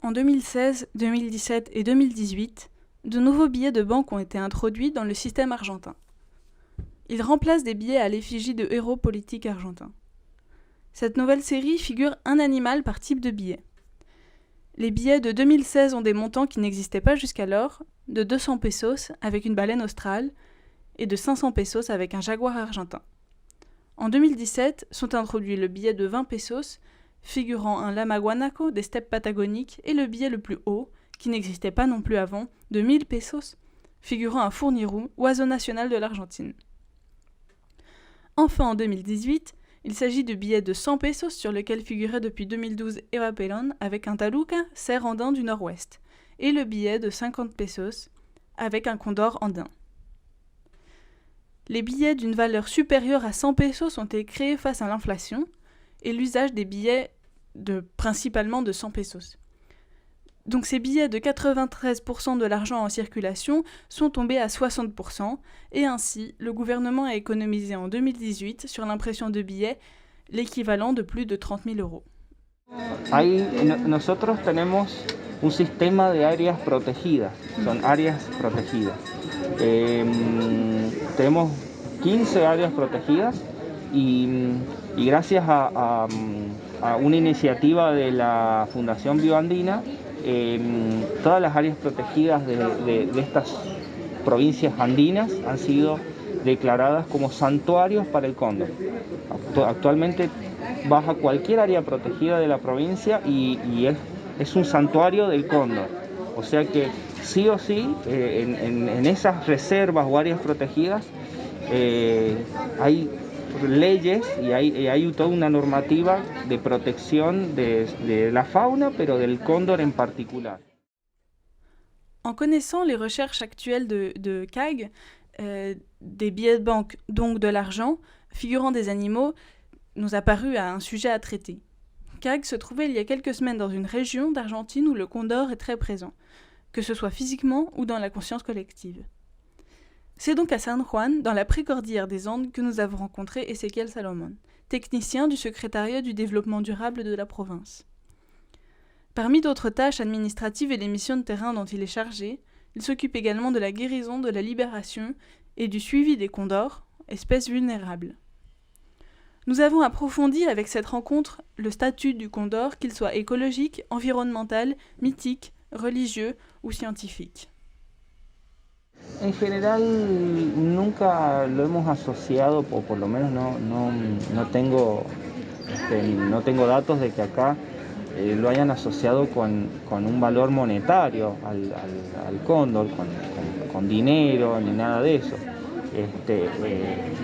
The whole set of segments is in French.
En 2016, 2017 et 2018, de nouveaux billets de banque ont été introduits dans le système argentin. Ils remplacent des billets à l'effigie de héros politiques argentins. Cette nouvelle série figure un animal par type de billet. Les billets de 2016 ont des montants qui n'existaient pas jusqu'alors, de 200 pesos avec une baleine australe et de 500 pesos avec un jaguar argentin. En 2017 sont introduits le billet de 20 pesos figurant un lama guanaco des steppes patagoniques et le billet le plus haut, qui n'existait pas non plus avant, de 1000 pesos, figurant un fournirou, oiseau national de l'Argentine. Enfin en 2018, il s'agit du billet de 100 pesos sur lequel figurait depuis 2012 Eva Perón avec un taluca, cerf andin du nord-ouest, et le billet de 50 pesos avec un condor andin. Les billets d'une valeur supérieure à 100 pesos ont été créés face à l'inflation et l'usage des billets principalement de 100 pesos. Donc ces billets de 93% de l'argent en circulation sont tombés à 60% et ainsi le gouvernement a économisé en 2018 sur l'impression de billets l'équivalent de plus de 30 000 euros. Nosotros tenemos un sistema de áreas protegidas, son áreas protegidas. Tenemos 15 áreas protegidas y gracias a una iniciativa de la Fundación Bioandina, todas las áreas protegidas de estas provincias andinas han sido declaradas como santuarios para el cóndor. Actualmente vas a cualquier área protegida de la provincia y es un santuario del cóndor. O sea que sí o sí, en esas reservas o áreas protegidas hay leyes y hay toda una normativa de protección de la fauna, pero del cóndor en particular. En connaissant les recherches actuelles de CAG, des billets de banque, donc de l'argent, figurant des animaux, nous a paru à un sujet à traiter. CAG se trouvait il y a quelques semaines dans une région d'Argentine où le condor est très présent, que ce soit physiquement ou dans la conscience collective. C'est donc à San Juan, dans la précordillère des Andes, que nous avons rencontré Ezequiel Salomon, technicien du secrétariat du développement durable de la province. Parmi d'autres tâches administratives et les missions de terrain dont il est chargé, il s'occupe également de la guérison, de la libération et du suivi des condors, espèces vulnérables. Nous avons approfondi avec cette rencontre le statut du condor, qu'il soit écologique, environnemental, mythique, religieux ou scientifique. En general nunca lo hemos asociado, o por lo menos no tengo datos de que acá lo hayan asociado con un valor monetario al cóndor, con dinero ni nada de eso.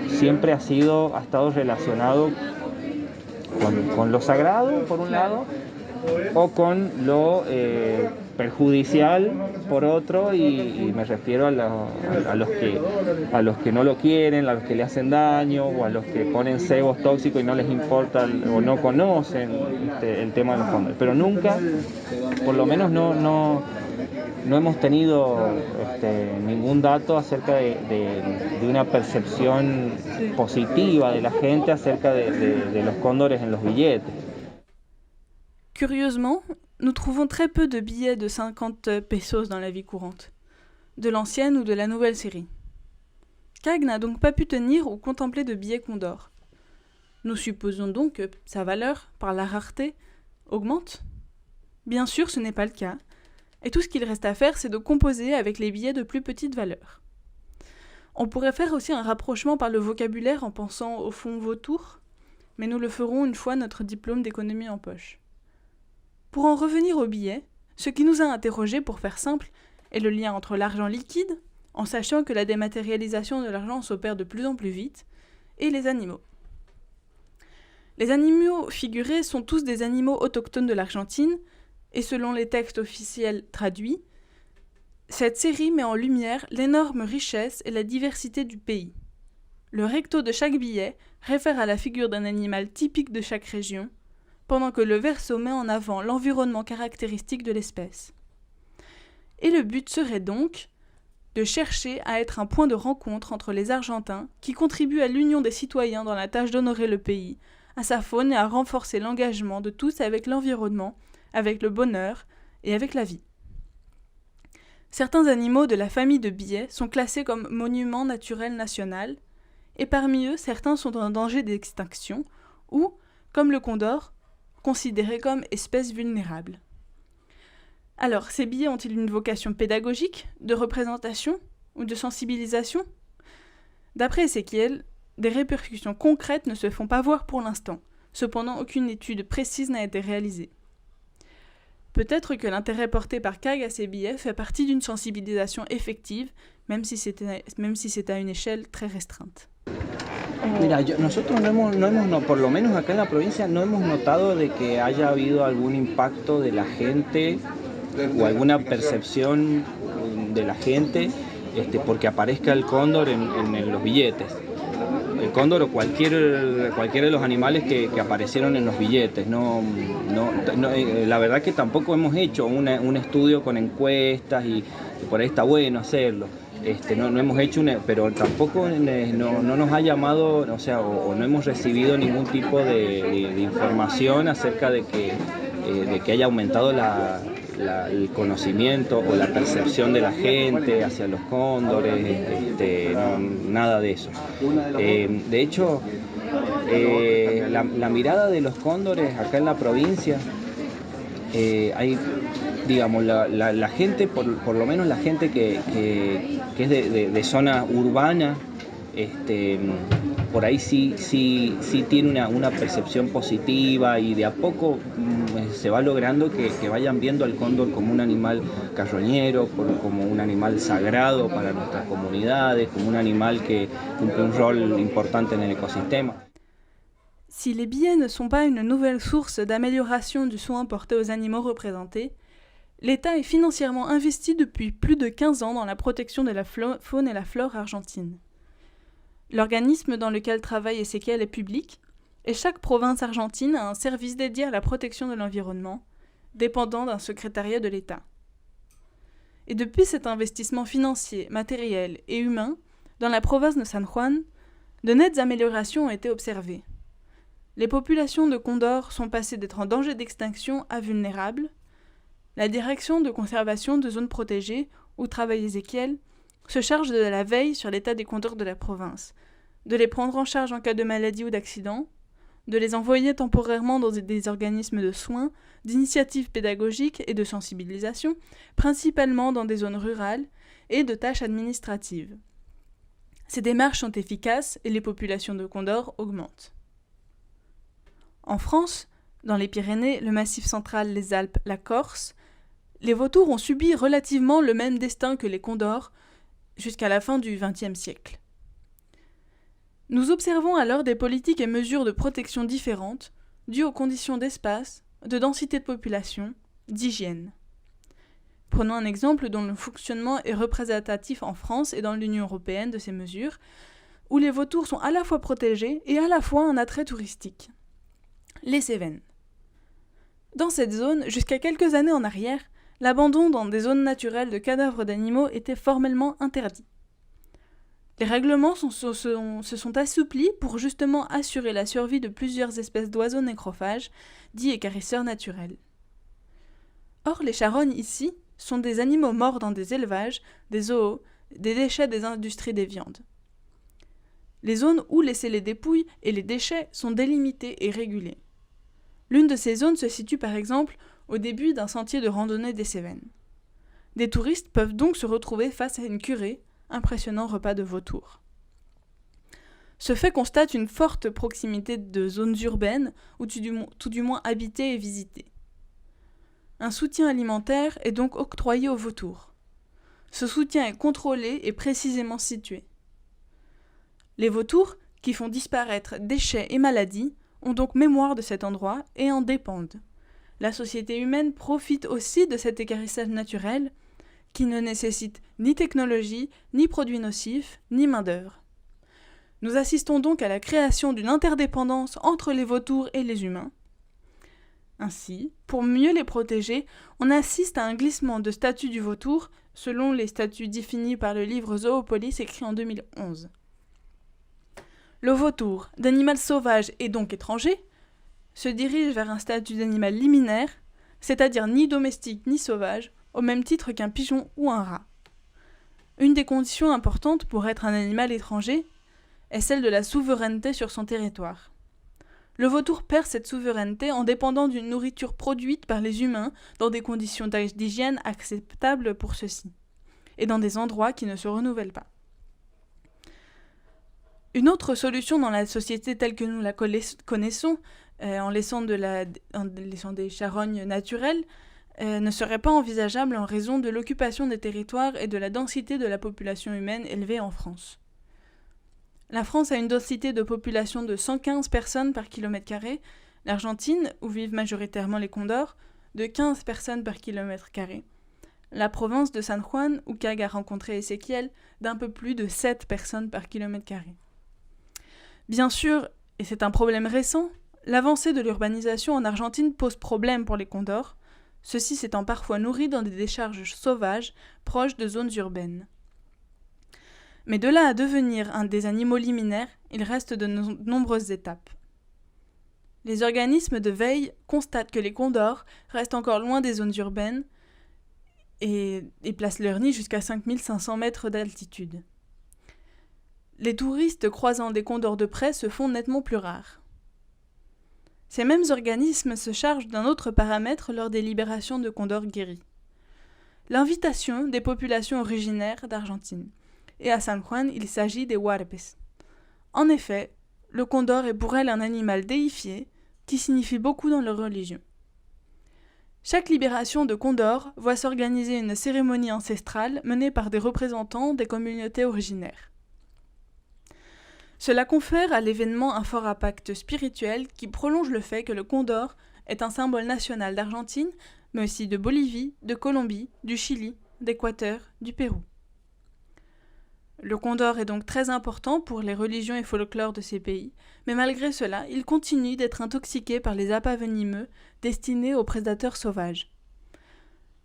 Siempre ha estado relacionado con lo sagrado por un lado o con lo perjudicial por otro, y me refiero a los que no lo quieren, a los que le hacen daño o a los que ponen cebos tóxicos y no les importa o no conocen el tema de los cóndores. Pero nunca, por lo menos no hemos tenido ningún dato acerca de una percepción positiva de la gente acerca de los cóndores en los billetes. Curieusement, nous trouvons très peu de billets de 50 pesos dans la vie courante, de l'ancienne ou de la nouvelle série. CAG n'a donc pas pu tenir ou contempler de billets Condor. Nous supposons donc que sa valeur, par la rareté, augmente. Bien sûr, ce n'est pas le cas, et tout ce qu'il reste à faire, c'est de composer avec les billets de plus petite valeur. On pourrait faire aussi un rapprochement par le vocabulaire en pensant au fonds vautour, mais nous le ferons une fois notre diplôme d'économie en poche. Pour en revenir aux billets, ce qui nous a interrogés, pour faire simple, est le lien entre l'argent liquide, en sachant que la dématérialisation de l'argent s'opère de plus en plus vite, et les animaux. Les animaux figurés sont tous des animaux autochtones de l'Argentine, et selon les textes officiels traduits, cette série met en lumière l'énorme richesse et la diversité du pays. Le recto de chaque billet réfère à la figure d'un animal typique de chaque région, pendant que le verso met en avant l'environnement caractéristique de l'espèce. Et le but serait donc de chercher à être un point de rencontre entre les Argentins qui contribuent à l'union des citoyens dans la tâche d'honorer le pays, à sa faune et à renforcer l'engagement de tous avec l'environnement, avec le bonheur et avec la vie. Certains animaux de la famille de biais sont classés comme monuments naturels national, et parmi eux, certains sont en danger d'extinction ou, comme le condor, considérés comme espèces vulnérables. Alors, ces biais ont-ils une vocation pédagogique, de représentation ou de sensibilisation ? D'après Ezequiel, des répercussions concrètes ne se font pas voir pour l'instant. Cependant, aucune étude précise n'a été réalisée. Peut-être que l'intérêt porté par CAG à ces biais fait partie d'une sensibilisation effective, même si c'est à une échelle très restreinte. Mira, nosotros por lo menos acá en la provincia, no hemos notado de que haya habido algún impacto de la gente o alguna percepción de la gente porque aparezca el cóndor en los billetes. El cóndor o cualquiera de los animales que aparecieron en los billetes. La verdad que tampoco hemos hecho un estudio con encuestas y por ahí está bueno hacerlo. No hemos hecho pero tampoco no nos ha llamado, o no hemos recibido ningún tipo de información acerca de que haya aumentado el conocimiento o la percepción de la gente hacia los cóndores, nada de eso. De hecho, la mirada de los cóndores acá en la provincia, hay, digamos, la gente, por lo menos la gente que es de zona urbana, por ahí sí tiene una percepción positiva y de a poco se va logrando que vayan viendo al cóndor como un animal carroñero, como un animal sagrado para nuestras comunidades, como un animal que cumple un rol importante en el ecosistema. Si les billets ne sont pas une nouvelle source d'amélioration du soin porté aux animaux représentés, l'État est financièrement investi depuis plus de 15 ans dans la protection de la faune et la flore argentine. L'organisme dans lequel travaille Ezequiel est public, et chaque province argentine a un service dédié à la protection de l'environnement, dépendant d'un secrétariat de l'État. Et depuis cet investissement financier, matériel et humain, dans la province de San Juan, de nettes améliorations ont été observées. Les populations de condors sont passées d'être en danger d'extinction à vulnérables. La direction de conservation de zones protégées, où travaille Ezequiel, se charge de la veille sur l'état des condors de la province, de les prendre en charge en cas de maladie ou d'accident, de les envoyer temporairement dans des organismes de soins, d'initiatives pédagogiques et de sensibilisation, principalement dans des zones rurales, et de tâches administratives. Ces démarches sont efficaces et les populations de condors augmentent. En France, dans les Pyrénées, le Massif central, les Alpes, la Corse, les vautours ont subi relativement le même destin que les condors jusqu'à la fin du XXe siècle. Nous observons alors des politiques et mesures de protection différentes, dues aux conditions d'espace, de densité de population, d'hygiène. Prenons un exemple dont le fonctionnement est représentatif en France et dans l'Union européenne de ces mesures, où les vautours sont à la fois protégés et à la fois un attrait touristique. Les Cévennes. Dans cette zone, jusqu'à quelques années en arrière, l'abandon dans des zones naturelles de cadavres d'animaux était formellement interdit. Les règlements se sont assouplis pour justement assurer la survie de plusieurs espèces d'oiseaux nécrophages, dits écarisseurs naturels. Or, les charognes ici sont des animaux morts dans des élevages, des zoos, des déchets des industries des viandes. Les zones où laisser les dépouilles et les déchets sont délimitées et régulées. L'une de ces zones se situe par exemple au début d'un sentier de randonnée des Cévennes. Des touristes peuvent donc se retrouver face à une curée, impressionnant repas de vautours. Ce fait constate une forte proximité de zones urbaines ou tout du moins habitées et visitées. Un soutien alimentaire est donc octroyé aux vautours. Ce soutien est contrôlé et précisément situé. Les vautours, qui font disparaître déchets et maladies, ont donc mémoire de cet endroit et en dépendent. La société humaine profite aussi de cet écarissage naturel qui ne nécessite ni technologie, ni produits nocifs, ni main-d'œuvre. Nous assistons donc à la création d'une interdépendance entre les vautours et les humains. Ainsi, pour mieux les protéger, on assiste à un glissement de statut du vautour selon les statuts définis par le livre Zoopolis écrit en 2011. Le vautour, d'animal sauvage et donc étranger, se dirige vers un statut d'animal liminaire, c'est-à-dire ni domestique ni sauvage, au même titre qu'un pigeon ou un rat. Une des conditions importantes pour être un animal étranger est celle de la souveraineté sur son territoire. Le vautour perd cette souveraineté en dépendant d'une nourriture produite par les humains dans des conditions d'hygiène acceptables pour ceux-ci, et dans des endroits qui ne se renouvellent pas. Une autre solution dans la société telle que nous la connaissons, en laissant des charognes naturelles, ne serait pas envisageable en raison de l'occupation des territoires et de la densité de la population humaine élevée en France. La France a une densité de population de 115 personnes par kilomètre carré, l'Argentine, où vivent majoritairement les condors, de 15 personnes par kilomètre carré, la province de San Juan, où Kag a rencontré Ézéchiel, d'un peu plus de 7 personnes par kilomètre carré. Bien sûr, et c'est un problème récent, l'avancée de l'urbanisation en Argentine pose problème pour les condors, ceux-ci s'étant parfois nourris dans des décharges sauvages proches de zones urbaines. Mais de là à devenir des animaux liminaires, il reste de nombreuses étapes. Les organismes de veille constatent que les condors restent encore loin des zones urbaines et placent leur nid jusqu'à 5500 mètres d'altitude. Les touristes croisant des condors de près se font nettement plus rares. Ces mêmes organismes se chargent d'un autre paramètre lors des libérations de condors guéris. L'invitation des populations originaires d'Argentine. Et à San Juan, il s'agit des Huarpes. En effet, le condor est pour elles un animal déifié, qui signifie beaucoup dans leur religion. Chaque libération de condors voit s'organiser une cérémonie ancestrale menée par des représentants des communautés originaires. Cela confère à l'événement un fort impact spirituel qui prolonge le fait que le condor est un symbole national d'Argentine, mais aussi de Bolivie, de Colombie, du Chili, d'Équateur, du Pérou. Le condor est donc très important pour les religions et folklores de ces pays, mais malgré cela, il continue d'être intoxiqué par les appâts venimeux destinés aux prédateurs sauvages.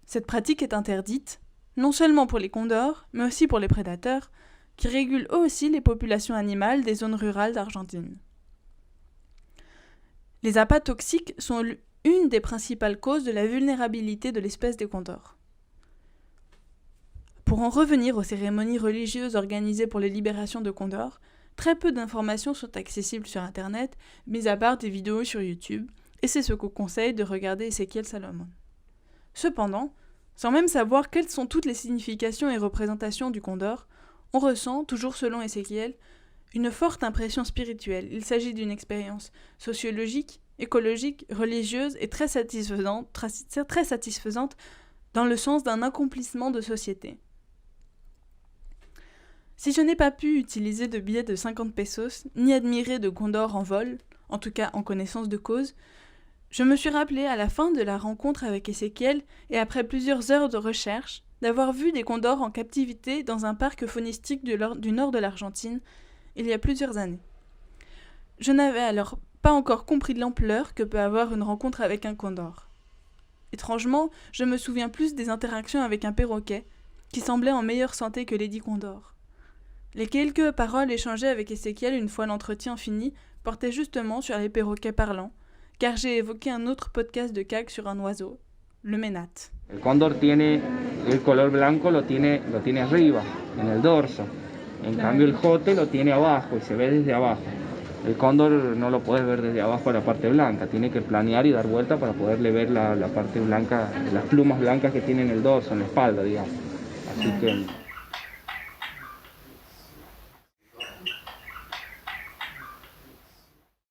Cette pratique est interdite, non seulement pour les condors, mais aussi pour les prédateurs, qui régulent eux aussi les populations animales des zones rurales d'Argentine. Les appâts toxiques sont une des principales causes de la vulnérabilité de l'espèce des condors. Pour en revenir aux cérémonies religieuses organisées pour les libérations de condors, très peu d'informations sont accessibles sur Internet, mis à part des vidéos sur YouTube, et c'est ce qu'on conseille de regarder Ézéchiel Salomon. Cependant, sans même savoir quelles sont toutes les significations et représentations du condor, on ressent, toujours selon Ézéchiel, une forte impression spirituelle. Il s'agit d'une expérience sociologique, écologique, religieuse et très satisfaisante dans le sens d'un accomplissement de société. Si je n'ai pas pu utiliser de billets de 50 pesos, ni admirer de condors en vol, en tout cas en connaissance de cause, je me suis rappelé à la fin de la rencontre avec Ézéchiel et après plusieurs heures de recherche, d'avoir vu des condors en captivité dans un parc faunistique du nord de l'Argentine, il y a plusieurs années. Je n'avais alors pas encore compris l'ampleur que peut avoir une rencontre avec un condor. Étrangement, je me souviens plus des interactions avec un perroquet, qui semblait en meilleure santé que lesdits condors. Les quelques paroles échangées avec Ézéchiel une fois l'entretien fini portaient justement sur les perroquets parlants, car j'ai évoqué un autre podcast de Kag sur un oiseau, le ménate. El cóndor tiene el color blanco, lo tiene arriba, en el dorso. En cambio el jote lo tiene abajo y se ve desde abajo. El cóndor no lo puedes ver desde abajo la parte blanca, tiene que planear y dar vuelta para poderle ver la parte blanca, las plumas blancas que tiene en el dorso, en la espalda, digamos. Así que